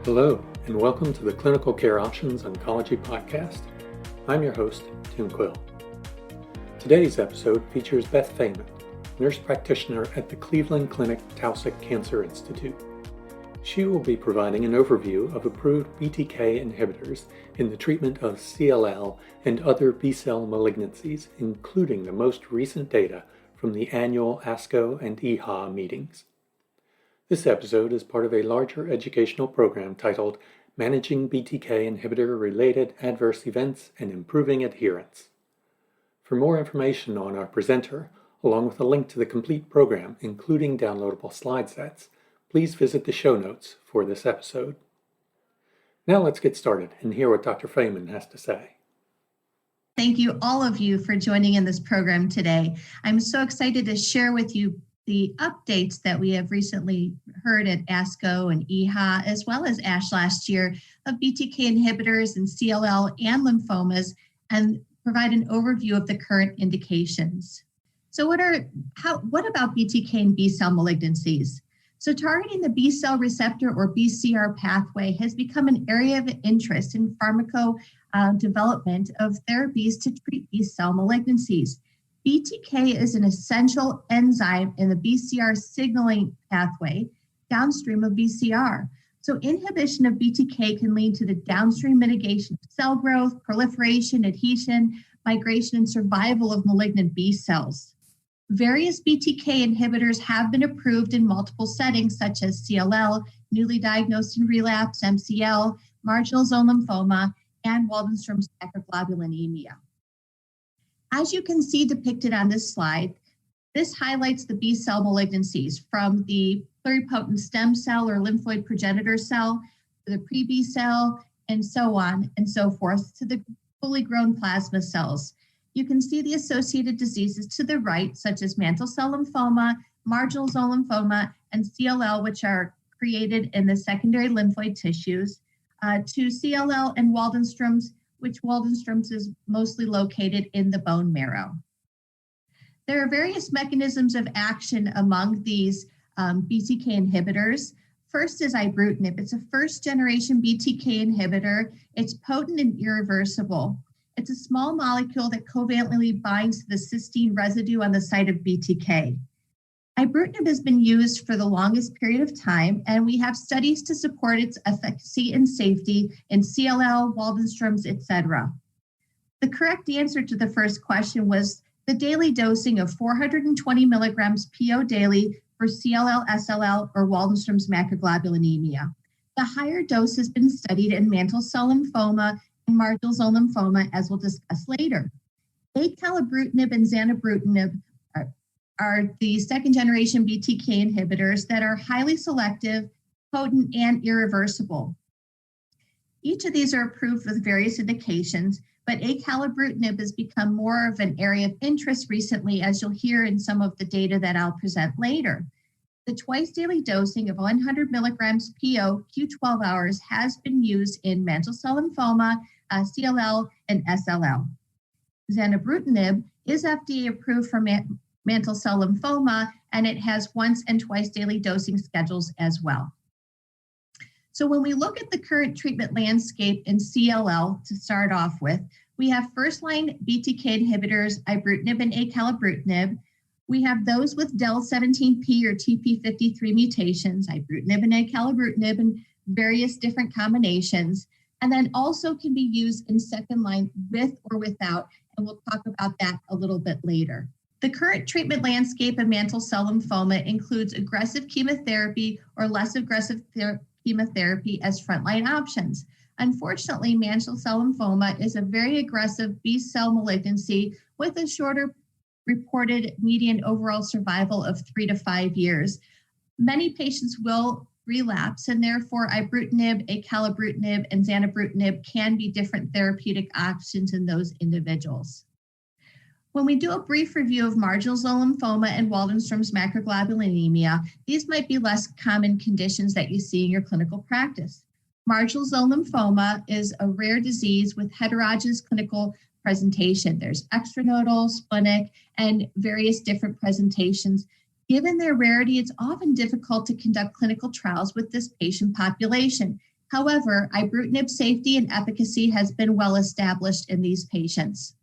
Hello, and welcome to the Clinical Care Options Oncology Podcast. I'm your host, Tim Quill. Today's episode features Beth Faiman, nurse practitioner at the Cleveland Clinic Taussig Cancer Institute. She will be providing an overview of approved BTK inhibitors in the treatment of CLL and other B-cell malignancies, including the most recent data from the annual ASCO and EHA meetings. This episode is part of a larger educational program titled Managing BTK Inhibitor-Related Adverse Events and Improving Adherence. For more information on our presenter, along with a link to the complete program, including downloadable slide sets, please visit the show notes for this episode. Now let's get started and hear what Dr. Faiman has to say. Thank you, all of you, for joining in this program today. I'm so excited to share with you the updates that we have recently heard at ASCO and EHA, as well as ASH last year, of BTK inhibitors in CLL and lymphomas, and provide an overview of the current indications. So what about BTK and B-cell malignancies? So targeting the B-cell receptor or BCR pathway has become an area of interest in development of therapies to treat B-cell malignancies. BTK is an essential enzyme in the BCR signaling pathway downstream of BCR. So inhibition of BTK can lead to the downstream mitigation of cell growth, proliferation, adhesion, migration, and survival of malignant B cells. Various BTK inhibitors have been approved in multiple settings such as CLL, newly diagnosed and relapsed MCL, marginal zone lymphoma, and Waldenstrom's macroglobulinemia. As you can see depicted on this slide, this highlights the B-cell malignancies from the pluripotent stem cell or lymphoid progenitor cell to the pre-B cell and so on and so forth to the fully grown plasma cells. You can see the associated diseases to the right, such as mantle cell lymphoma, marginal zone lymphoma, and CLL, which are created in the secondary lymphoid tissues, to CLL and Waldenstrom's, which Waldenstrom's is mostly located in the bone marrow. There are various mechanisms of action among these BTK inhibitors. First is ibrutinib. It's a first-generation BTK inhibitor. It's potent and irreversible. It's a small molecule that covalently binds to the cysteine residue on the site of BTK. Ibrutinib has been used for the longest period of time, and we have studies to support its efficacy and safety in CLL, Waldenstrom's, etc. The correct answer to the first question was the daily dosing of 420 milligrams PO daily for CLL, SLL, or Waldenstrom's macroglobulinemia. The higher dose has been studied in mantle cell lymphoma and marginal zone lymphoma, as we'll discuss later. Acalabrutinib and zanubrutinib are the second-generation BTK inhibitors that are highly selective, potent, and irreversible. Each of these are approved with various indications, but acalabrutinib has become more of an area of interest recently, as you'll hear in some of the data that I'll present later. The twice-daily dosing of 100 milligrams PO Q12 hours has been used in mantle cell lymphoma, CLL, and SLL. Zanubrutinib is FDA approved for mantle cell lymphoma, and it has once and twice daily dosing schedules as well. So when we look at the current treatment landscape in CLL to start off with, we have first-line BTK inhibitors, ibrutinib and acalabrutinib. We have those with del17P or TP53 mutations, ibrutinib and acalabrutinib, and various different combinations, and then also can be used in second line with or without, and we'll talk about that a little bit later. The current treatment landscape of mantle cell lymphoma includes aggressive chemotherapy or less aggressive chemotherapy as frontline options. Unfortunately, mantle cell lymphoma is a very aggressive B-cell malignancy with a shorter reported median overall survival of 3 to 5 years. Many patients will relapse, and therefore ibrutinib, acalabrutinib, and zanubrutinib can be different therapeutic options in those individuals. When we do a brief review of marginal zone lymphoma and Waldenstrom's macroglobulinemia, these might be less common conditions that you see in your clinical practice. Marginal zone lymphoma is a rare disease with heterogeneous clinical presentation. There's extranodal, splenic, and various different presentations. Given their rarity, it's often difficult to conduct clinical trials with this patient population. However, ibrutinib safety and efficacy has been well established in these patients.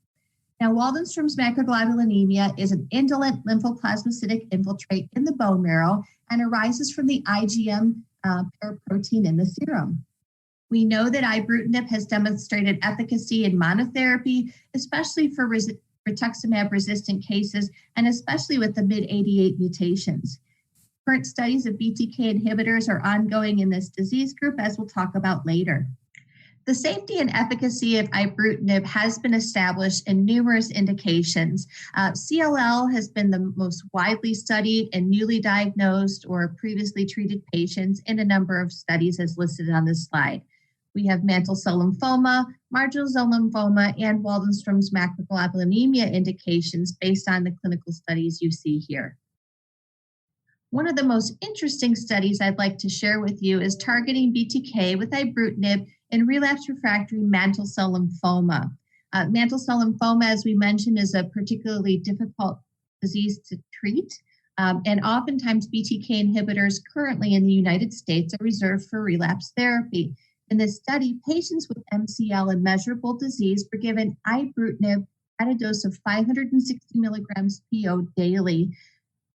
Now, Waldenstrom's macroglobulinemia is an indolent lymphoplasmacytic infiltrate in the bone marrow and arises from the IgM paraprotein in the serum. We know that ibrutinib has demonstrated efficacy in monotherapy, especially for rituximab-resistant cases, and especially with the MYD88 mutations. Current studies of BTK inhibitors are ongoing in this disease group, as we'll talk about later. The safety and efficacy of ibrutinib has been established in numerous indications. CLL has been the most widely studied in newly diagnosed or previously treated patients in a number of studies as listed on this slide. We have mantle cell lymphoma, marginal zone lymphoma, and Waldenstrom's macroglobulinemia indications based on the clinical studies you see here. One of the most interesting studies I'd like to share with you is targeting BTK with ibrutinib in relapsed refractory mantle cell lymphoma. Mantle cell lymphoma, as we mentioned, is a particularly difficult disease to treat. And oftentimes BTK inhibitors currently in the United States are reserved for relapse therapy. In this study, patients with MCL and measurable disease were given ibrutinib at a dose of 560 milligrams PO daily.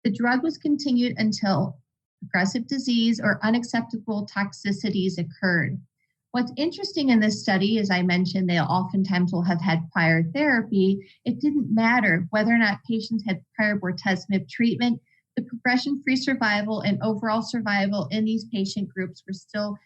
The drug was continued until progressive disease or unacceptable toxicities occurred. What's interesting in this study, as I mentioned, they oftentimes will have had prior therapy. It didn't matter whether or not patients had prior bortezomib treatment. The progression-free survival and overall survival in these patient groups were still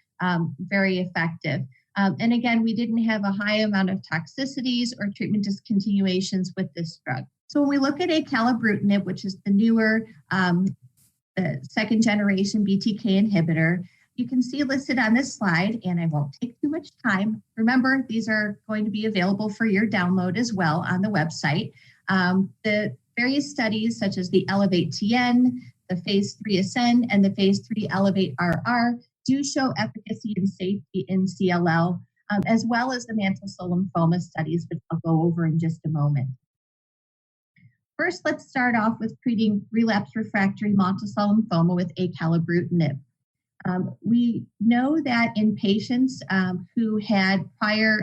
very effective. And again, we didn't have a high amount of toxicities or treatment discontinuations with this drug. So when we look at acalabrutinib, which is the newer, the second generation BTK inhibitor, you can see listed on this slide, and I won't take too much time. Remember, these are going to be available for your download as well on the website. The various studies such as the Elevate-TN, the phase 3 Ascend, and the phase 3 Elevate-RR do show efficacy and safety in CLL, as well as the mantle cell lymphoma studies, which I'll go over in just a moment. First, let's start off with treating relapsed refractory mantle cell lymphoma with acalabrutinib. We know that in patients who had prior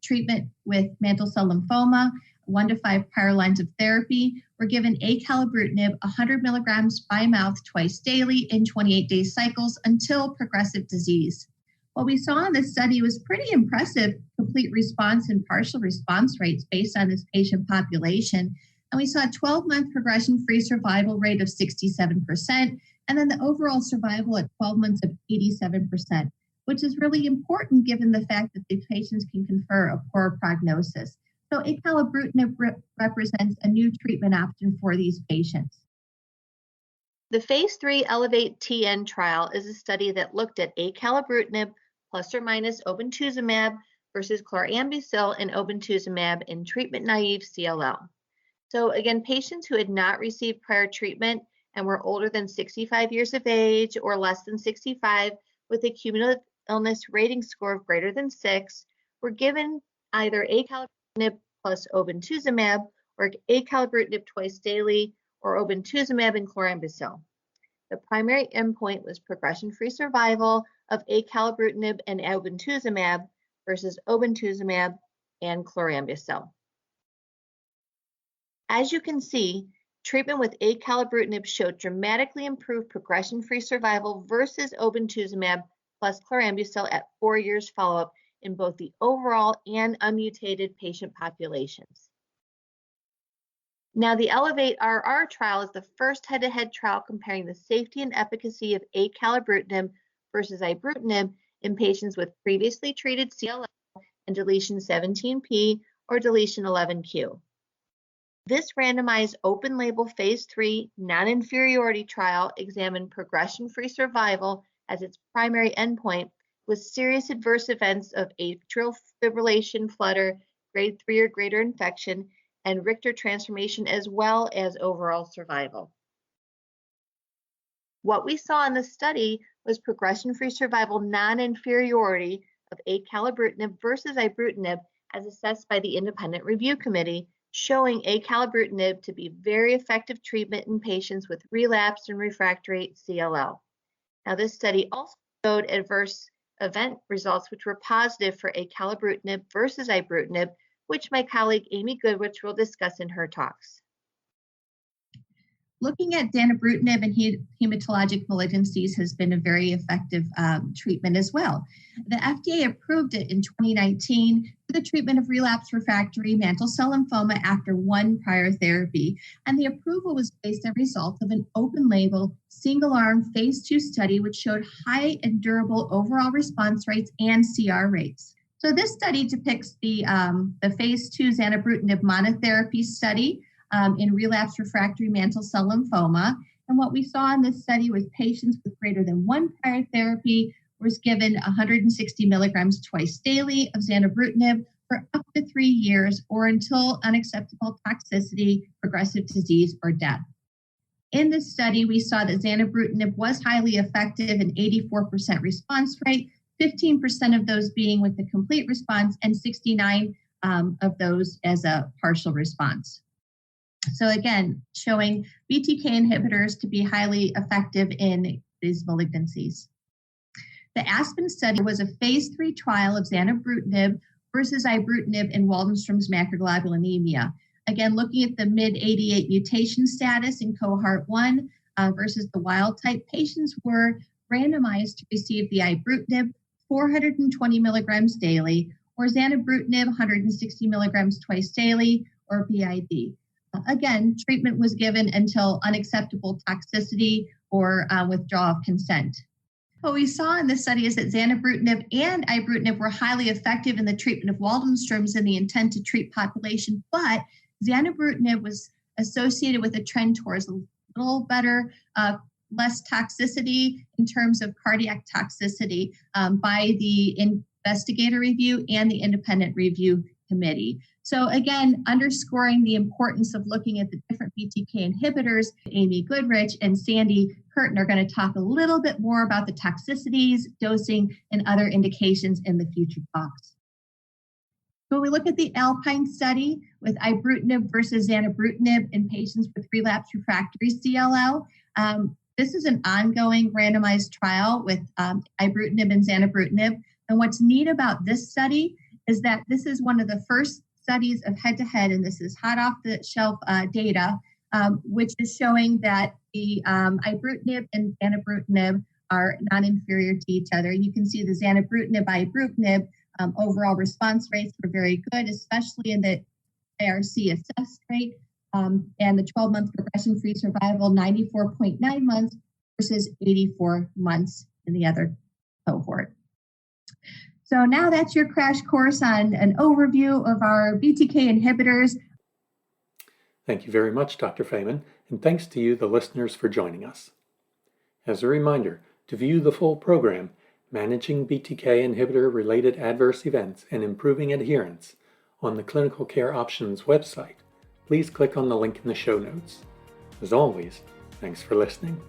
treatment with mantle cell lymphoma, 1 to 5 prior lines of therapy, were given acalabrutinib 100 milligrams by mouth twice daily in 28-day cycles until progressive disease. What we saw in this study was pretty impressive complete response and partial response rates based on this patient population. And we saw a 12-month progression-free survival rate of 67%, and then the overall survival at 12 months of 87%, which is really important given the fact that these patients can confer a poor prognosis. So acalabrutinib represents a new treatment option for these patients. The phase 3 Elevate-TN trial is a study that looked at acalabrutinib plus or minus obinutuzumab versus chlorambucil and obinutuzumab in treatment-naive CLL. So again, patients who had not received prior treatment and were older than 65 years of age or less than 65 with a cumulative illness rating score of greater than 6 were given either acalabrutinib plus obinutuzumab or acalabrutinib twice daily or obinutuzumab and chlorambucil. The primary endpoint was progression-free survival of acalabrutinib and obinutuzumab versus obinutuzumab and chlorambucil. As you can see, treatment with acalabrutinib showed dramatically improved progression-free survival versus obinutuzumab plus chlorambucil at 4 years follow-up in both the overall and unmutated patient populations. Now, the Elevate-RR trial is the first head-to-head trial comparing the safety and efficacy of acalabrutinib versus ibrutinib in patients with previously treated CLL and deletion 17p or deletion 11q. This randomized open-label phase 3 non-inferiority trial examined progression-free survival as its primary endpoint with serious adverse events of atrial fibrillation, flutter, grade 3 or greater infection, and Richter transformation, as well as overall survival. What we saw in the study was progression-free survival non-inferiority of acalabrutinib versus ibrutinib as assessed by the Independent Review Committee, showing acalabrutinib to be very effective treatment in patients with relapsed and refractory CLL. Now, this study also showed adverse event results which were positive for acalabrutinib versus ibrutinib, which my colleague Amy Goodrich will discuss in her talks. Looking at zanubrutinib in hematologic malignancies has been a very effective treatment as well. The FDA approved it in 2019 for the treatment of relapsed refractory mantle cell lymphoma after one prior therapy. And the approval was based on result of an open-label, single-arm phase 2 study, which showed high and durable overall response rates and CR rates. So this study depicts the phase 2 zanubrutinib monotherapy study in relapsed refractory mantle cell lymphoma. And what we saw in this study was patients with greater than one prior therapy was given 160 milligrams twice daily of zanubrutinib for up to 3 years or until unacceptable toxicity, progressive disease, or death. In this study, we saw that zanubrutinib was highly effective, an 84% response rate, 15% of those being with a complete response, and 69 of those as a partial response. So again, showing BTK inhibitors to be highly effective in these malignancies. The ASPEN study was a phase 3 trial of zanubrutinib versus ibrutinib in Waldenstrom's macroglobulinemia. Again, looking at the mid-88 mutation status in cohort 1 versus the wild type, patients were randomized to receive the ibrutinib 420 milligrams daily or zanubrutinib 160 milligrams twice daily or BID. Again, treatment was given until unacceptable toxicity or withdrawal of consent. What we saw in this study is that zanubrutinib and ibrutinib were highly effective in the treatment of Waldenstrom's in the intent to treat population, but zanubrutinib was associated with a trend towards a little better, less toxicity in terms of cardiac toxicity by the investigator review and the independent review committee. So again, underscoring the importance of looking at the different BTK inhibitors, Amy Goodrich and Sandy Curtin are going to talk a little bit more about the toxicities, dosing, and other indications in the future talks. So we look at the ALPINE study with ibrutinib versus zanubrutinib in patients with relapsed refractory CLL. This is an ongoing randomized trial with ibrutinib and zanubrutinib. And what's neat about this study is that this is one of the first studies of head-to-head, and this is hot off the shelf data, which is showing that the ibrutinib and zanubrutinib are non-inferior to each other. You can see the zanubrutinib ibrutinib overall response rates were very good, especially in the IRC assessed rate, and the 12-month progression-free survival, 94.9 months versus 84 months in the other cohort. So now that's your crash course on an overview of our BTK inhibitors. Thank you very much, Dr. Faiman, and thanks to you, the listeners, for joining us. As a reminder, to view the full program, Managing BTK Inhibitor-Related Adverse Events and Improving Adherence, on the Clinical Care Options website, please click on the link in the show notes. As always, thanks for listening.